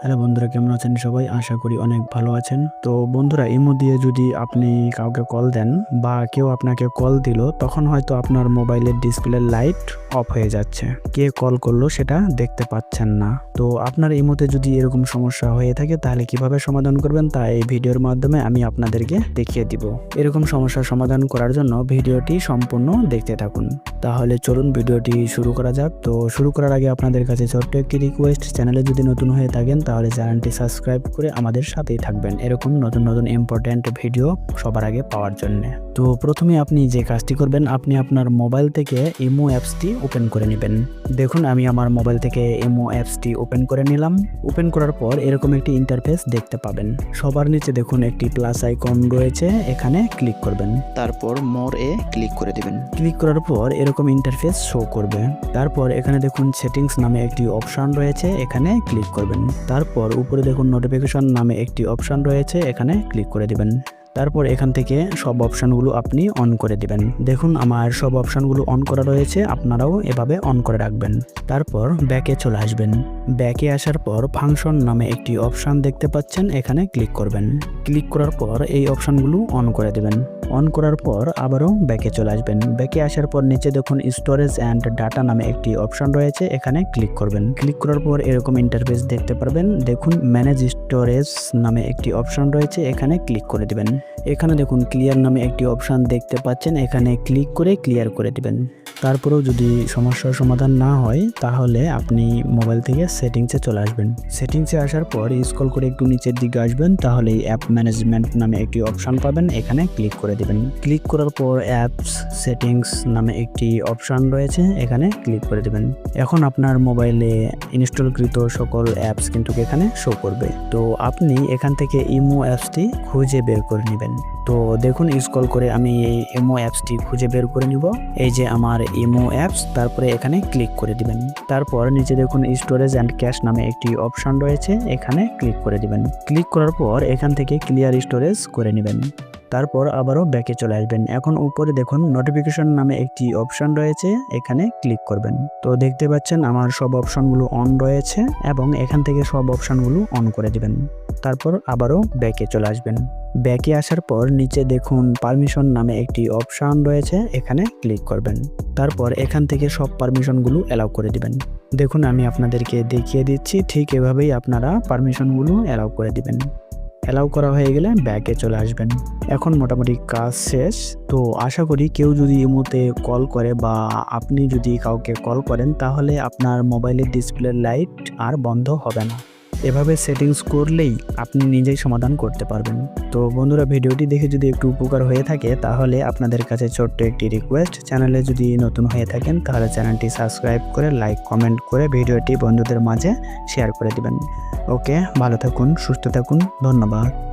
Hello বন্ধুরা, কেমন আছেন সবাই? আশা করি অনেক ভালো আছেন। তো বন্ধুরা, ইমো দিয়ে যদি আপনি কাউকে কল দেন বা কেউ আপনাকে কল দিল, তখন হয়তো আপনার মোবাইলের ডিসপ্লের লাইট অফ হয়ে যাচ্ছে। কে কল করলো সেটা দেখতে পাচ্ছেন না। তো আপনার ইমোতে যদি এরকম সমস্যা হয়ে থাকে তাহলে কিভাবে সমাধান করবেন তা এই ভিডিওর মাধ্যমে আমি আপনাদেরকে দেখিয়ে দিব। এরকম সমস্যার সমাধান করার জন্য ভিডিওটি সম্পূর্ণ দেখতে থাকুন। তাহলে চলুন ভিডিওটি শুরু করা যাক। তো শুরু করার আগে আপনাদের কাছে ছোট্ট একটি রিকোয়েস্ট, চ্যানেলে যদি নতুন হয়ে থাকেন তাহলে চ্যানেলটি সাবস্ক্রাইব করে আমাদের সাথেই থাকবেন এরকম নতুন নতুন ইম্পর্ট্যান্ট ভিডিও সবার আগে পাওয়ার জন্য। তো প্রথমে আপনি যে কাজটি করবেন, আপনি আপনার মোবাইল থেকে ইমো অ্যাপসটি ওপেন করে নেবেন। দেখুন, আমি আমার মোবাইল থেকে ইমো অ্যাপসটি ওপেন করে নিলাম। ওপেন করার পর এরকম একটি ইন্টারফেস দেখতে পাবেন। সবার নিচে দেখুন একটি প্লাস আইকন রয়েছে, এখানে ক্লিক করবেন। তারপর মোর এ ক্লিক করে দিবেন। ক্লিক করার পর এরকম ইন্টারফেস শো করবে। তারপর এখানে দেখুন সেটিংস নামে একটি অপশন রয়েছে, এখানে ক্লিক করবেন। তারপর উপরে দেখুন নোটিফিকেশন নামে একটি অপশন রয়েছে, এখানে ক্লিক করে দিবেন। তারপর এখান থেকে সব অপশানগুলো আপনি অন করে দিবেন। দেখুন আমার সব অপশানগুলো অন করা রয়েছে, আপনারাও এভাবে অন করে রাখবেন। তারপর ব্যাকে চলে আসবেন। ব্যাকে আসার পর ফাংশন নামে একটি অপশান দেখতে পাচ্ছেন, এখানে ক্লিক করবেন। ক্লিক করার পর এই অপশানগুলো অন করে দিবেন। অন করার পর আবারও ব্যাকে চলে আসবেন। ব্যাকে আসার পর নিচে দেখুন স্টোরেজ অ্যান্ড ডাটা নামে একটি অপশান রয়েছে, এখানে ক্লিক করবেন। ক্লিক করার পর এরকম ইন্টারফেস দেখতে পারবেন। দেখুন ম্যানেজ স্টোরেজ নামে একটি অপশান রয়েছে, এখানে ক্লিক করে দিবেন। এখানে দেখুন ক্লিয়ার নামে একটি অপশান দেখতে পাচ্ছেন, এখানে ক্লিক করে ক্লিয়ার করে দিবেন। তারপরেও যদি সমস্যার সমাধান না হয় তাহলে আপনি মোবাইল থেকে সেটিংসে চলে আসবেন। সেটিংসে আসার পর স্ক্রল করে একটু নিচের দিকে আসবেন, তাহলে অ্যাপ ম্যানেজমেন্ট নামে একটি অপশান পাবেন, এখানে ক্লিক করে দিবেন। ক্লিক করার পর অ্যাপস সেটিংস নামে একটি অপশান রয়েছে, এখানে ক্লিক করে দিবেন। এখন আপনার মোবাইলে ইনস্টলকৃত সকল অ্যাপস কিন্তু এখানে শো করবে। তো আপনি এখান থেকে ইমো অ্যাপসটি খুঁজে বের করে নেবেন। তো দেখুন স্ক্রল করে আমি এই ইমো অ্যাপসটি খুঁজে বের করে নিব। এই যে আমার ইমো অ্যাপস, তারপরে এখানে ক্লিক করে দিবেন। তারপর নিচে দেখুন স্টোরেজ অ্যান্ড ক্যাশ নামে একটি অপশন রয়েছে, এখানে ক্লিক করে দিবেন। ক্লিক করার পর এখান থেকে ক্লিয়ার স্টোরেজ করে নেবেন। তারপর আবারও ব্যাকে চলে আসবেন। এখন উপরে দেখুন নোটিফিকেশন নামে একটি অপশন রয়েছে, এখানে ক্লিক করবেন। তো দেখতে পাচ্ছেন আমার সব অপশনগুলো অন রয়েছে এবং এখান থেকে সব অপশনগুলো অন করে দিবেন। তারপর আবারও ব্যাকে চলে আসবেন। ব্যাকে আসার পর নিচে দেখুন পারমিশন নামে একটি অপশন রয়েছে, এখানে ক্লিক করবেন। তারপর এখান থেকে সব পারমিশনগুলো অ্যালাউ করে দিবেন। দেখুন আমি আপনাদেরকে দেখিয়ে দিচ্ছি, ঠিক এভাবেই আপনারা পারমিশনগুলো অ্যালাউ করে দিবেন। অ্যালাউ করা হয়ে গেলে ব্যাকে চলে আসবেন। এখন মোটামুটি কাজ শেষ। তো আশা করি কেউ যদি ইমোতে কল করে বা আপনি যদি কাউকে কল করেন তাহলে আপনার মোবাইলের ডিসপ্লের লাইট আর বন্ধ হবে না। এভাবে সেটিংস করলেই আপনি নিজেই সমাধান করতে পারবেন। তো বন্ধুরা, ভিডিওটি দেখে যদি একটু উপকার হয়ে থাকে তাহলে আপনাদের কাছে ছোট্ট একটি রিকোয়েস্ট, চ্যানেলে যদি নতুন হয়ে থাকেন তাহলে চ্যানেলটি সাবস্ক্রাইব করে লাইক কমেন্ট করে ভিডিওটি বন্ধুদের মাঝে শেয়ার করে দিবেন। ওকে, ভালো থাকুন, সুস্থ থাকুন, ধন্যবাদ।